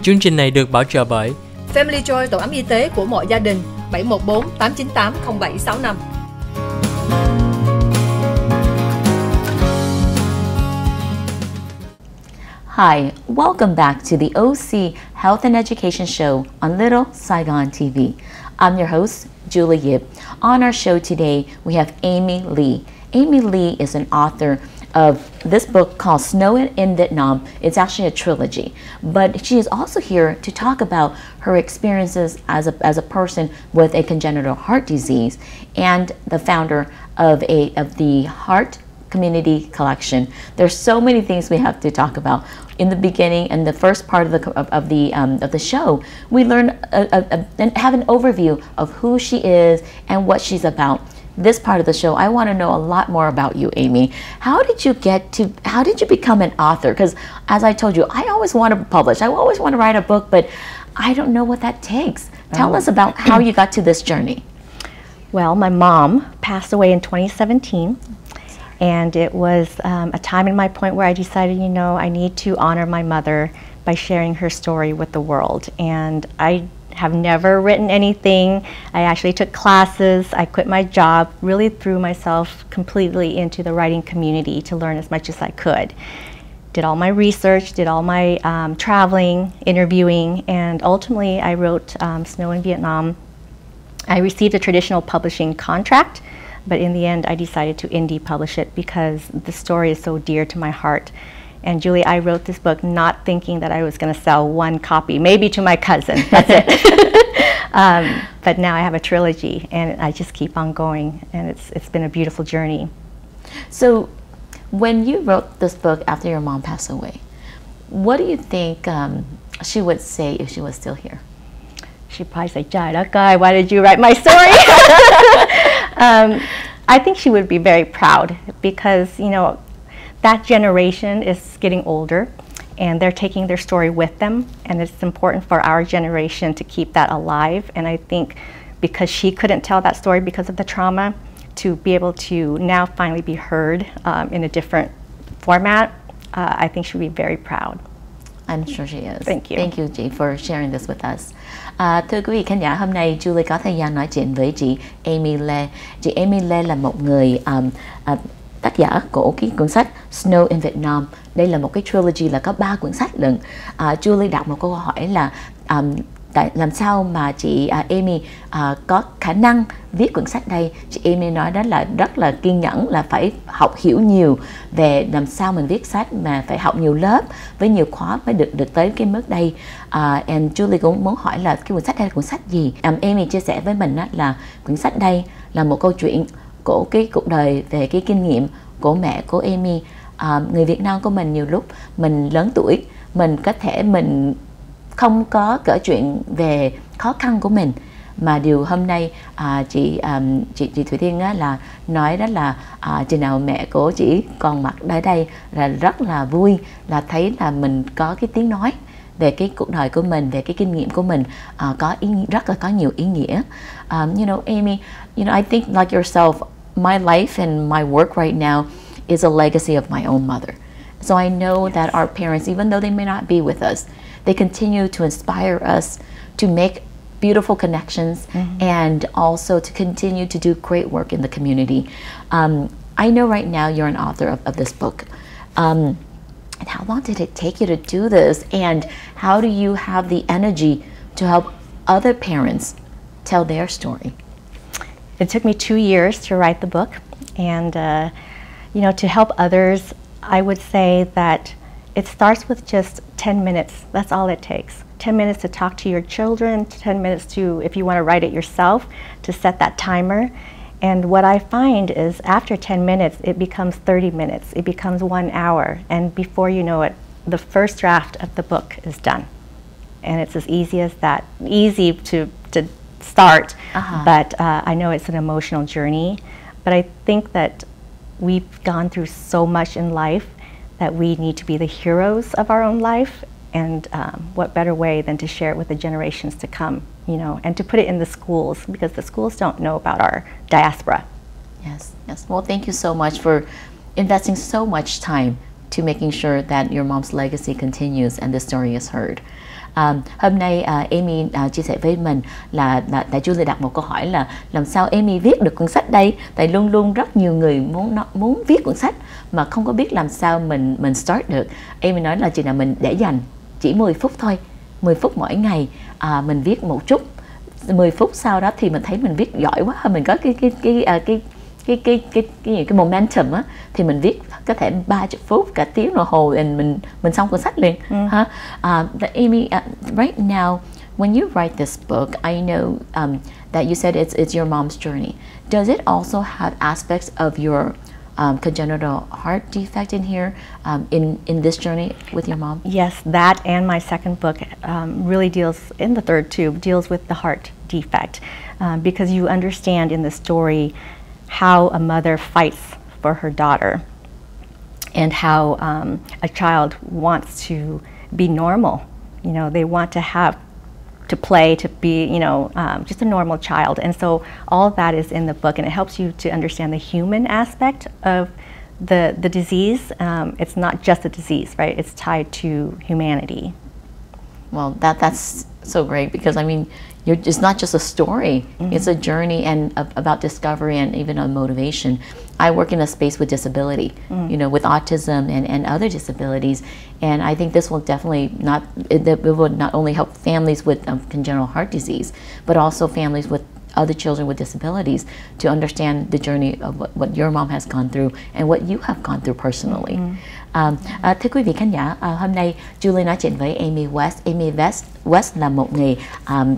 Chương trình này được bảo trợ bởi Family Joy, tổ ấm y tế của mọi gia đình, 714 898 0765. Hi, welcome back to the OC Health and Education Show on Little Saigon TV. I'm your host, Julie Yip. On our show today, we have Amy Lee. Amy Lee is an author of this book called Snow in Vietnam. It's actually a trilogy, but she is also here to talk about her experiences as a person with a congenital heart disease and the founder of the Heart Community Collection. There's so many things we have to talk about. In the beginning and the first part of the show, we learn and have an overview of who she is and what she's about. This part of the show, I want to know a lot more about you, Amy. How did you become an author? Because as I told you, I always want to publish. I always want to write a book, but I don't know what that takes. Tell us about how you got to this journey. Well, my mom passed away in 2017. And it was a time in my point where I decided, you know, I need to honor my mother by sharing her story with the world. And I have never written anything. I actually took classes. I quit my job, really threw myself completely into the writing community to learn as much as I could. Did all my research, did all my traveling, interviewing, and ultimately I wrote Snow in Vietnam. I received a traditional publishing contract, but in the end I decided to indie publish it because the story is so dear to my heart. And Julie, I wrote this book not thinking that I was going to sell one copy, maybe to my cousin, that's it. But now I have a trilogy and I just keep on going, and it's been a beautiful journey. So when you wrote this book after your mom passed away, what do you think she would say if she was still here? She'd probably say, "Trời đất ơi, why did you write my story?" I think she would be very proud because, you know, that generation is getting older and they're taking their story with them, and it's important for our generation to keep that alive. And I think because she couldn't tell that story because of the trauma, to be able to now finally be heard in a different format, I think she'd be very proud. I'm sure she is. Thank you. Thank you, chị, for sharing this with us. Thưa quý vị khán giả, hôm nay Julie có thời gian nói chuyện với chị Amy Lê. Chị Amy Lê là một người tác giả của cái cuốn sách Snow in Vietnam. Đây là một cái trilogy, là có 3 cuốn sách lận. Julie đặt một câu hỏi là làm sao mà chị Amy có khả năng viết quyển sách đây. Chị Amy nói đó là rất là kiên nhẫn, là phải học hiểu nhiều về làm sao mình viết sách, mà phải học nhiều lớp với nhiều khóa mới được tới cái mức đây. And Julie cũng muốn hỏi là cái quyển sách đây là cuốn sách gì. Amy chia sẻ với mình là quyển sách đây là một câu chuyện của cái cuộc đời, về cái kinh nghiệm của mẹ của Amy. Người Việt Nam của mình nhiều lúc mình lớn tuổi, mình có thể mình không có kể chuyện về khó khăn của mình, mà điều hôm nay chị Thủy Tiên là nói đó là chừng nào mẹ của chị còn mặt ở đây là rất là vui, là thấy là mình có cái tiếng nói về cái cuộc đời của mình, về cái kinh nghiệm của mình, rất là có nhiều ý nghĩa. You know, Amy, you know, I think like yourself, my life and my work right now is a legacy of my own mother. So I know that our parents, even though they may not be with us, they continue to inspire us to make beautiful connections and also to continue to do great work in the community. I know right now you're an author of this book. And how long did it take you to do this? And how do you have the energy to help other parents tell their story? It took me 2 years to write the book. And, you know, to help others, I would say that it starts with just 10 minutes. That's all it takes. 10 minutes to talk to your children, 10 minutes to, if you want to write it yourself, to set that timer. And what I find is after 10 minutes, it becomes 30 minutes. It becomes 1 hour. And before you know it, the first draft of the book is done. And it's as easy as that. Easy to start, but I know it's an emotional journey. But I think that we've gone through so much in life that we need to be the heroes of our own life, and what better way than to share it with the generations to come, you know, and to put it in the schools, because the schools don't know about our diaspora. Yes, yes. Well, thank you so much for investing so much time to making sure that your mom's legacy continues and the story is heard. Hôm nay Amy chia sẻ với mình là tại Julie đặt một câu hỏi là làm sao Amy viết được cuốn sách đây, tại luôn luôn rất nhiều người muốn viết cuốn sách mà không có biết làm sao mình start được. Amy nói là chừng nào mình để dành chỉ 10 phút thôi, 10 phút mỗi ngày, mình viết một chút, 10 phút sau đó thì mình thấy mình viết giỏi quá, mình có cái momentum á, thì mình viết có thể 30 phút, cả tiếng đồng hồ, mình xong cuốn sách liền. Amy, right now, when you write this book, I know that you said it's your mom's journey. Does it also have aspects of your congenital heart defect in here, in this journey with your mom? Yes, that and my second book really deals, in the third too, deals with the heart defect, because you understand in the story how a mother fights for her daughter and how a child wants to be normal. You know, they want to play, to be, just a normal child. And so all of that is in the book, and it helps you to understand the human aspect of the disease. It's not just a disease, right? It's tied to humanity. Well, that's so great, because I mean, it's not just a story, it's a journey and about discovery and even a motivation. I work in a space with disability, with autism and other disabilities, and I think this will definitely it will not only help families with congenital heart disease, but also families with other children with disabilities to understand the journey of what your mom has gone through and what you have gone through personally. Thưa quý vị khán giả, hôm nay Julie nói chuyện với Amy West. Amy West là một người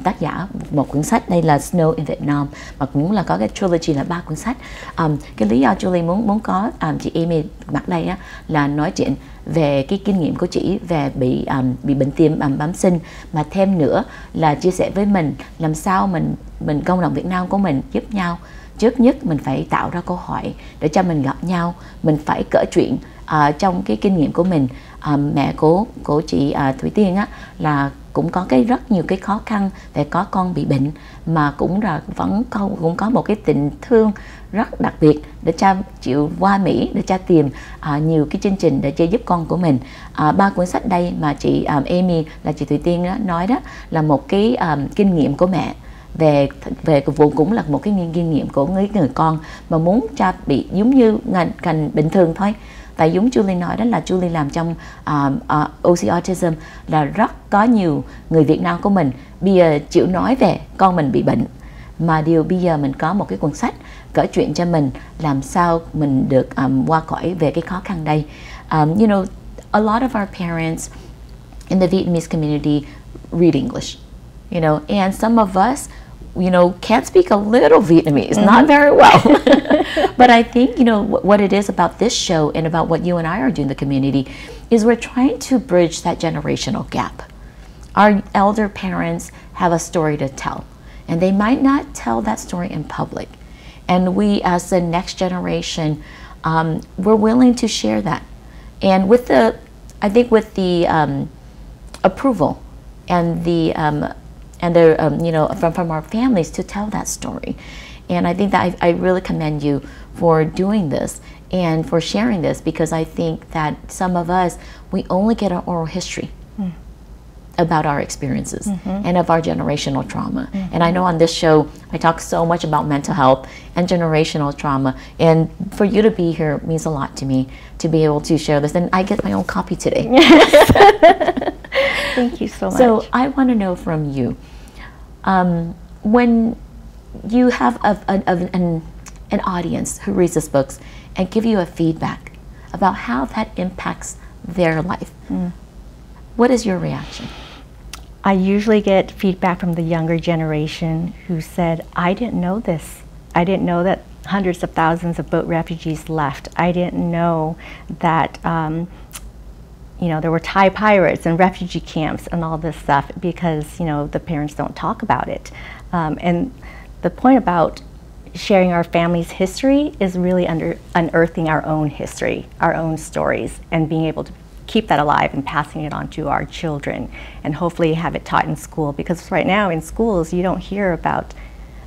tác giả một cuốn sách, đây là Snow in Vietnam, và cũng là có cái trilogy là 3 cuốn sách. Cái lý do Julie muốn có chị Amy mặt đây á, là nói chuyện về cái kinh nghiệm của chị về bị bệnh tim bẩm sinh, mà thêm nữa là chia sẻ với mình làm sao mình cộng đồng Việt Nam của mình giúp nhau. Trước nhất mình phải tạo ra câu hỏi để cho mình gặp nhau, mình phải kể chuyện trong cái kinh nghiệm của mình. Mẹ của chị Thủy Tiên á, là cũng có rất nhiều cái khó khăn về có con bị bệnh, mà cũng có một cái tình thương rất đặc biệt để cha chịu qua Mỹ để cha tìm nhiều cái chương trình để cho giúp con của mình. 3 cuốn sách đây mà chị Amy, là chị Thủy Tiên đó, nói đó là một cái kinh nghiệm của mẹ về cũng là một cái kinh nghiệm của người con mà muốn cha bị giống như ngành bình thường thôi. Tại giống Julie nói đó là Julie làm trong OC Autism, là rất có nhiều người Việt Nam của mình bây giờ chịu nói về con mình bị bệnh, mà bây giờ mình có một cái cuốn sách kể chuyện cho mình làm sao mình được qua khỏi về cái khó khăn đây. A lot of our parents in the Vietnamese community read English, and some of us can't speak a little Vietnamese, not very well. But I think, what it is about this show and about what you and I are doing in the community is we're trying to bridge that generational gap. Our elder parents have a story to tell, and they might not tell that story in public. And we, as the next generation, we're willing to share that. And with the approval and from our families to tell that story. And I think that I really commend you for doing this and for sharing this, because I think that some of us, we only get our oral history about our experiences and of our generational trauma. And I know on this show, I talk so much about mental health and generational trauma. And for you to be here means a lot to me, to be able to share this. And I get my own copy today. Thank you so much. So I want to know from you, when you have an audience who reads these books and give you a feedback about how that impacts their life, what is your reaction? I usually get feedback from the younger generation who said, I didn't know this. I didn't know that hundreds of thousands of boat refugees left. I didn't know that there were Thai pirates and refugee camps and all this stuff, because the parents don't talk about it. And the point about sharing our family's history is really unearthing our own history, our own stories, and being able to keep that alive and passing it on to our children, and hopefully have it taught in school. Because right now in schools you don't hear about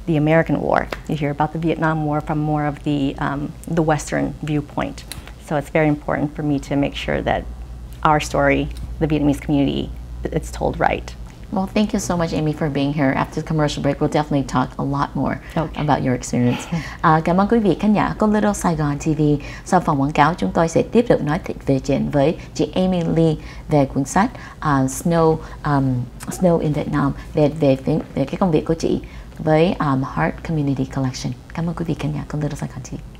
the American War. You hear about the Vietnam War from more of the Western viewpoint. So it's very important for me to make sure that our story, the Vietnamese community, it's told right. Well, thank you so much, Amy, for being here. After the commercial break, we'll definitely talk a lot more about your experience. Cảm ơn quý vị khán giả của Little Saigon TV. Sau phòng quảng cáo, chúng tôi sẽ tiếp tục nói về chuyện với chị Amy Lee về cuốn sách Snow in Vietnam, về cái công việc của chị với Heart Community Collection. Cảm ơn quý vị khán giả của Little Saigon TV.